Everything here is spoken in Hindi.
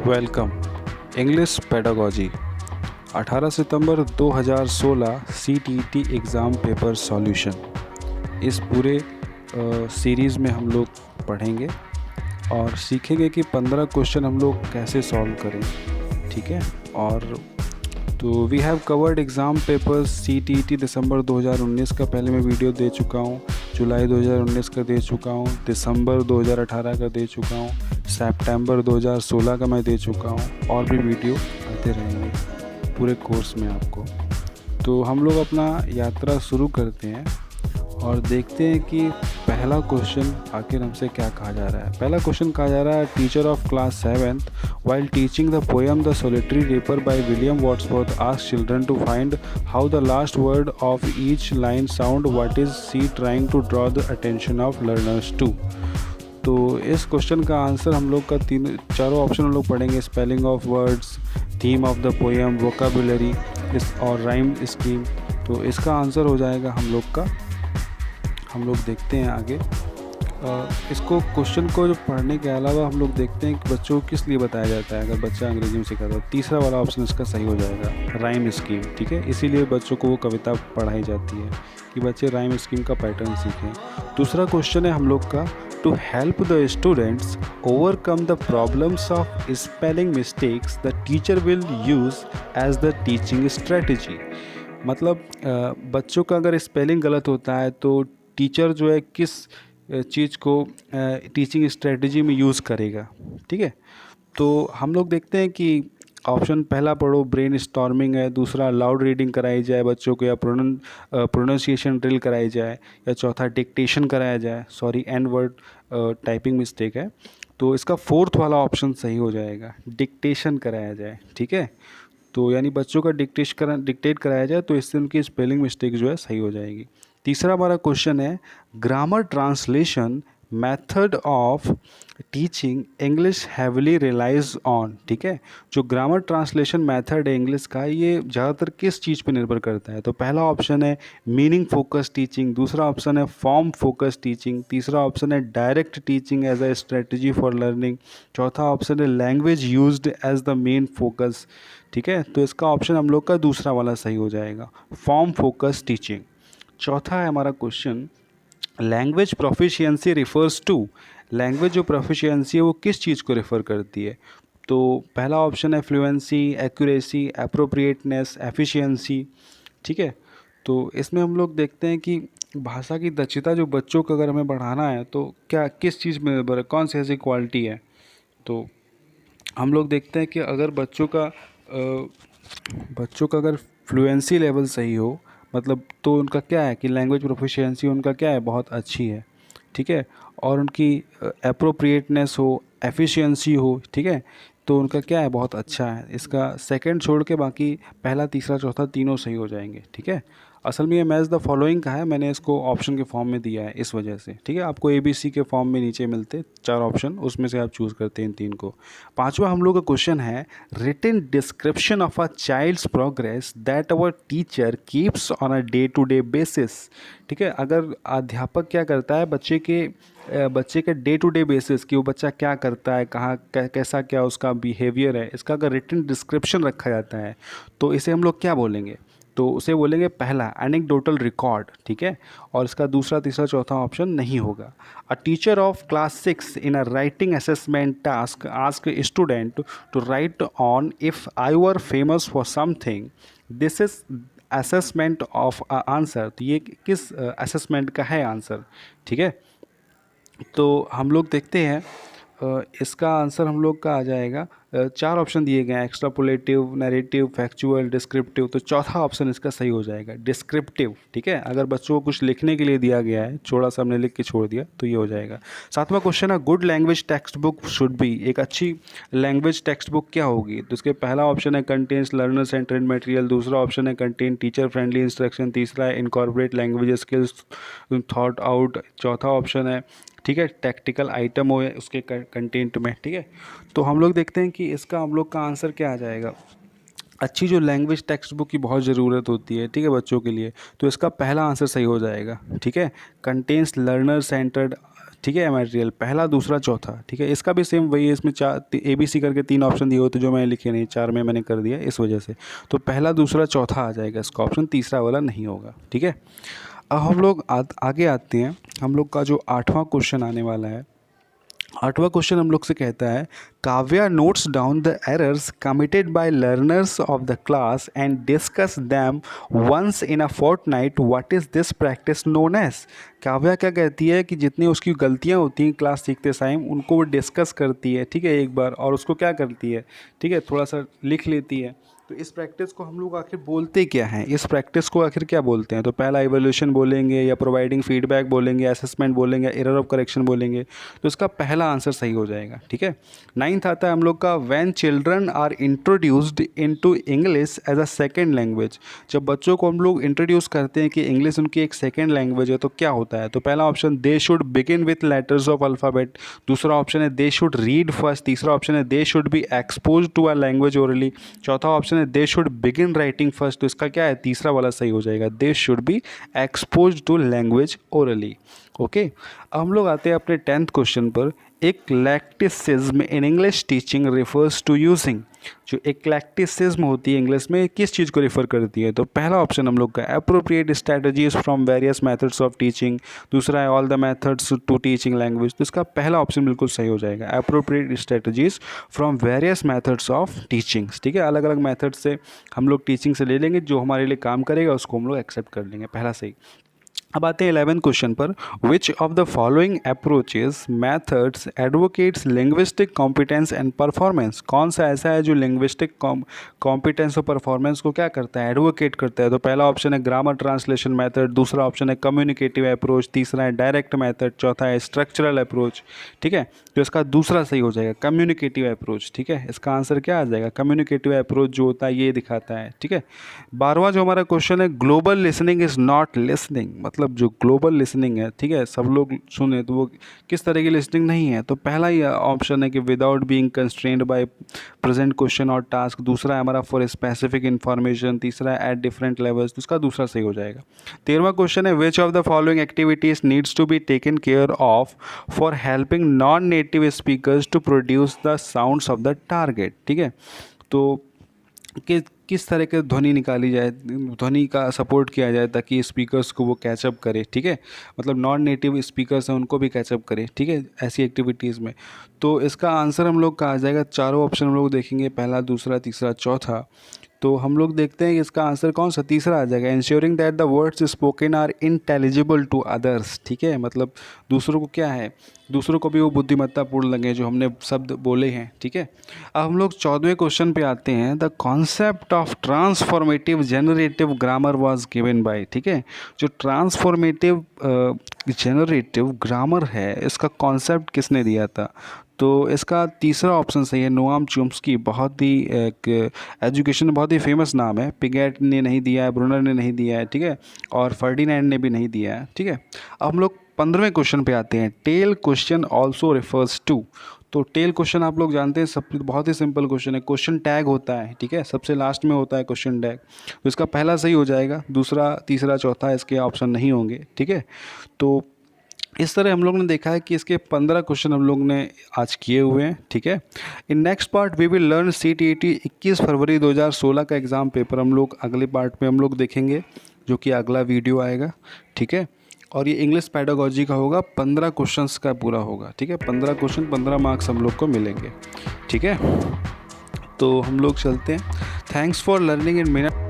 वेलकम इंग्लिश पेडागोजी 18 सितंबर 2016 CTET एग्ज़ाम पेपर सॉल्यूशन। इस पूरे सीरीज़ में हम लोग पढ़ेंगे और सीखेंगे कि 15 क्वेश्चन हम लोग कैसे सॉल्व करें। ठीक है, और तो we have covered exam papers CTET दिसंबर 2019 का पहले मैं वीडियो दे चुका हूँ, जुलाई 2019 का दे चुका हूँ, दिसंबर 2018 का दे चुका हूँ, सितंबर 2016 का मैं दे चुका हूँ और भी वीडियो आते रहेंगे पूरे कोर्स में आपको। तो हम लोग अपना यात्रा शुरू करते हैं और देखते हैं कि पहला क्वेश्चन आखिर हमसे क्या कहा जा रहा है। पहला क्वेश्चन कहा जा रहा है, teacher of class 7th while teaching the poem The Solitary Reaper by William Wordsworth asked children to find how the last word of each line sound. What is she trying to draw the attention of learners to? तो इस क्वेश्चन का आंसर हम लोग का चारों ऑप्शन हम लोग पढ़ेंगे। Spelling of words, theme of the poem, vocabulary और राइम स्कीम। तो इसका आंसर हो जाएगा हम लोग देखते हैं आगे। इसको क्वेश्चन को जो पढ़ने के अलावा हम लोग देखते हैं कि बच्चों को किस लिए बताया जाता है। अगर बच्चा अंग्रेजी में सीखा तो तीसरा वाला ऑप्शन इसका सही हो जाएगा, राइम स्कीम। ठीक है, इसीलिए बच्चों को वो कविता पढ़ाई जाती है कि बच्चे राइम स्कीम का पैटर्न सीखें। दूसरा क्वेश्चन है हम लोग का, to help the students overcome the problems of spelling mistakes the teacher will use as the teaching strategy. मतलब बच्चों का अगर स्पेलिंग गलत होता है तो टीचर जो है किस चीज़ को टीचिंग स्ट्रेटजी में यूज़ करेगा। ठीक है, तो हम लोग देखते हैं कि ऑप्शन पहला पढ़ो, ब्रेन स्टॉर्मिंग है। दूसरा, लाउड रीडिंग कराई जाए बच्चों को, या प्रोनाउंसिएशन ड्रिल कराई जाए, या चौथा डिक्टेशन कराया जाए। Sorry, an word typing mistake है, तो इसका फोर्थ वाला ऑप्शन सही हो जाएगा, डिक्टेशन कराया जाए। ठीक है, तो यानी बच्चों का डिक्टेट कराया जाए तो इससे उनकी स्पेलिंग मिस्टेक जो है सही हो जाएगी। तीसरा हमारा क्वेश्चन है, grammar translation method of teaching English heavily relies on. ठीक है, जो ग्रामर ट्रांसलेशन मेथड है इंग्लिश का, ये ज़्यादातर किस चीज़ पे निर्भर करता है। तो पहला ऑप्शन है मीनिंग फोकस टीचिंग, दूसरा ऑप्शन है फॉर्म फोकस टीचिंग, तीसरा ऑप्शन है direct teaching as a strategy for learning, चौथा ऑप्शन है language used as the main focus. ठीक है, तो इसका ऑप्शन हम लोग का दूसरा वाला सही हो जाएगा, फॉर्म फोकस टीचिंग। चौथा है हमारा question, language proficiency refers to. Language जो प्रोफिशिएंसी है वो किस चीज़ को रेफ़र करती है। तो पहला ऑप्शन है फ्लुएंसी, एक्यूरेसी, एप्रोप्रिएटनेस, एफिशिएंसी। ठीक है, तो इसमें हम लोग देखते हैं कि भाषा की दक्षता जो बच्चों को अगर हमें बढ़ाना है तो क्या किस चीज़ में निर्भर है, कौन सी ऐसी क्वालिटी है। तो हम लोग देखते हैं कि अगर बच्चों का अगर फ्लुएंसी लेवल सही हो, मतलब तो उनका क्या है कि लैंग्वेज प्रोफिशिएंसी उनका क्या है, बहुत अच्छी है। ठीक है, और उनकी एप्रोप्रिएटनेस हो, एफिशिएंसी हो, ठीक है, तो उनका क्या है, बहुत अच्छा है। इसका सेकंड छोड़ के बाकी पहला, तीसरा, चौथा तीनों सही हो जाएंगे। ठीक है, असल में ये मैच द फॉलोइंग का है, मैंने इसको ऑप्शन के फॉर्म में दिया है इस वजह से। ठीक है, आपको ABC के फॉर्म में नीचे मिलते 4 ऑप्शन, उसमें से आप चूज़ करते हैं इन 3 को। पांचवा हम लोग का क्वेश्चन है, written description of a child's progress that our teacher keeps on a day to day basis. ठीक है, अगर अध्यापक क्या करता है बच्चे के डे टू डे बेसिस कि वो बच्चा क्या करता है, कहाँ कैसा क्या उसका बिहेवियर है, इसका अगर रिटन डिस्क्रिप्शन रखा जाता है तो इसे हम लोग क्या बोलेंगे। तो उसे बोलेंगे पहला एनेक्डोटल रिकॉर्ड। ठीक है, और इसका दूसरा, तीसरा, चौथा ऑप्शन नहीं होगा। A teacher of class 6 in a writing assessment task ask student to write on if I were famous for something, this is assessment of answer. तो ये किस असेसमेंट का है आंसर। ठीक है, तो हम लोग देखते हैं इसका आंसर हम लोग का आ जाएगा, 4 ऑप्शन दिए गए हैं, एक्स्ट्रापोलेटिव, नैरेटिव, फैक्चुअल, डिस्क्रिप्टिव। तो चौथा ऑप्शन इसका सही हो जाएगा, डिस्क्रिप्टिव। ठीक है, अगर बच्चों को कुछ लिखने के लिए दिया गया है, थोड़ा सा हमने लिख के छोड़ दिया तो ये हो जाएगा। सातवां क्वेश्चन है, good language text book should be. एक अच्छी लैंग्वेज टेक्स्ट बुक क्या होगी। तो इसके पहला ऑप्शन है कंटेन्स लर्नर सेंटर्ड मटेरियल, दूसरा ऑप्शन है कंटेन टीचर फ्रेंडली इंस्ट्रक्शन, तीसरा है incorporate language skills thought out, चौथा ऑप्शन है, ठीक है, टैक्टिकल आइटम हो उसके कंटेंट में। ठीक है, तो हम लोग देखते हैं कि इसका हम लोग का आंसर क्या आ जाएगा। अच्छी जो लैंग्वेज टेक्स्ट बुक की बहुत ज़रूरत होती है, ठीक है, बच्चों के लिए, तो इसका पहला आंसर सही हो जाएगा। ठीक है, कंटेन्स लर्नर सेंटर्ड ठीक है, मटेरियल पहला दूसरा चौथा, ठीक है। इसका भी सेम वही है, इसमें ABC करके 3 ऑप्शन दिए होते जो मैंने लिखे नहीं, 4 में मैंने कर दिया इस वजह से। तो पहला दूसरा चौथा आ जाएगा इसका ऑप्शन, तीसरा वाला नहीं होगा, ठीक है। अब हम लोग आगे आते हैं। हम लोग का जो 8वां क्वेश्चन आने वाला है, 8वां क्वेश्चन हम लोग से कहता है Kavya notes down the errors committed by learners of the class and discuss them once in a fortnight, what is this practice known as. Kavya क्या कहती है कि जितनी उसकी गलतियां होती हैं क्लास सीखते टाइम उनको वो डिस्कस करती है, ठीक है, एक बार, और उसको क्या करती है, ठीक है, थोड़ा सा लिख लेती है। तो इस प्रैक्टिस को हम लोग आखिर बोलते क्या हैं, इस प्रैक्टिस को आखिर क्या बोलते हैं? तो पहला इवोल्यूशन बोलेंगे, या प्रोवाइडिंग फीडबैक बोलेंगे, असेसमेंट बोलेंगे, एरर ऑफ करेक्शन बोलेंगे। तो इसका पहला आंसर सही हो जाएगा, ठीक है। 9th आता है हम लोग का when children are introduced into English as a second language. जब बच्चों को हम लोग इंट्रोड्यूस करते हैं कि इंग्लिश उनकी एक सेकेंड लैंग्वेज है, तो क्या होता है? तो पहला option they should begin with letters of alphabet, दूसरा ऑप्शन है दे शुड रीड फर्स्ट, तीसरा ऑप्शन है they should be expose to a language orally, चौथा ऑप्शन है they should begin writing first. तो इसका क्या है, तीसरा वाला सही हो जाएगा, they should be expose to language orally. Okay, अब हम लोग आते हैं अपने 10th क्वेश्चन पर। Eclecticism in English teaching refers to using. जो इक्लेक्टिसिज्म होती है इंग्लिश में, किस चीज़ को रिफ़र करती है? तो पहला ऑप्शन हम लोग का appropriate strategies from various methods of teaching, दूसरा है all the methods to teaching language. तो इसका पहला ऑप्शन बिल्कुल सही हो जाएगा, appropriate strategies from various methods of teaching, ठीक है। अलग अलग मेथड से हम लोग टीचिंग से ले लेंगे, जो हमारे लिए काम करेगा उसको हम लोग एक्सेप्ट कर लेंगे, पहला सही। अब आते हैं 11th क्वेश्चन पर। विच of the following approaches methods advocates linguistic competence and performance. कौन सा ऐसा है जो लिंग्विस्टिक कॉम्पिटेंस और परफॉर्मेंस को क्या करता है, एडवोकेट करता है? तो पहला ऑप्शन है ग्रामर ट्रांसलेशन मेथड, दूसरा ऑप्शन है कम्युनिकेटिव अप्रोच, तीसरा है डायरेक्ट मेथड, चौथा है स्ट्रक्चरल अप्रोच, ठीक है। तो इसका दूसरा सही हो जाएगा कम्युनिकेटिव अप्रोच, ठीक है। इसका आंसर क्या आ जाएगा, कम्युनिकेटिव अप्रोच जो होता है ये दिखाता है, ठीक है। 12वां जो हमारा क्वेश्चन है global listening is not listening, मतलब जो ग्लोबल लिसनिंग है, ठीक है, सब लोग सुने तो वो किस तरह की लिसनिंग नहीं है? तो पहला ही ऑप्शन है कि without being constrained by present question और टास्क, दूसरा है हमारा फॉर स्पेसिफिक इन्फॉर्मेशन, तीसरा है एट डिफरेंट लेवल्स। तो उसका दूसरा सही हो जाएगा। 13वां क्वेश्चन है which of the following activities needs to be taken care of for helping non native speakers to produce the sounds of the target, ठीक है। तो किस तरह के ध्वनि निकाली जाए, ध्वनि का सपोर्ट किया जाए ताकि स्पीकर्स को वो कैचअप करे, ठीक है, मतलब नॉन नेटिव स्पीकर्स हैं उनको भी कैचअप करे, ठीक है, ऐसी एक्टिविटीज़ में। तो इसका आंसर हम लोग का आ जाएगा, चारों ऑप्शन हम लोग देखेंगे, पहला दूसरा तीसरा चौथा। तो हम लोग देखते हैं कि इसका आंसर कौन सा, तीसरा आ जाएगा, ensuring that the words spoken are intelligible to others, ठीक है, मतलब दूसरों को क्या है, दूसरों को भी वो बुद्धिमत्तापूर्ण लगे जो हमने शब्द बोले हैं, ठीक है। अब हम लोग 14वें क्वेश्चन पे आते हैं। The concept of transformative generative grammar was given by, ठीक है। जो ट्रांसफॉर्मेटिव जनरेटिव ग्रामर है इसका कॉन्सेप्ट किसने दिया था? तो इसका तीसरा ऑप्शन सही है, नोआम चॉम्स्की, बहुत ही एक एजुकेशन में बहुत ही फेमस नाम है। पिगेट ने नहीं दिया है, ब्रूनर ने नहीं दिया है, ठीक है, और फर्डिनैंड ने भी नहीं दिया है, ठीक है। अब हम लोग 15वें क्वेश्चन पे आते हैं। Tail question also refers to. तो टेल क्वेश्चन आप लोग जानते हैं, सब बहुत ही सिंपल क्वेश्चन है, क्वेश्चन टैग होता है, ठीक है, सबसे लास्ट में होता है क्वेश्चन टैग। तो इसका पहला सही हो जाएगा, दूसरा तीसरा चौथा इसके ऑप्शन नहीं होंगे, ठीक है। तो इस तरह हम लोग ने देखा है कि इसके 15 क्वेश्चन हम लोग ने आज किए हुए हैं, ठीक है। In next part we will learn CTET 21 फरवरी 2016 का एग्ज़ाम पेपर हम लोग अगले पार्ट में हम लोग देखेंगे, जो कि अगला वीडियो आएगा, ठीक है। और ये इंग्लिश पेडागोजी का होगा, 15 क्वेश्चंस का पूरा होगा, ठीक है। 15 क्वेश्चन 15 मार्क्स हम लोग को मिलेंगे, ठीक है। तो हम लोग चलते हैं। Thanks for learning in minute.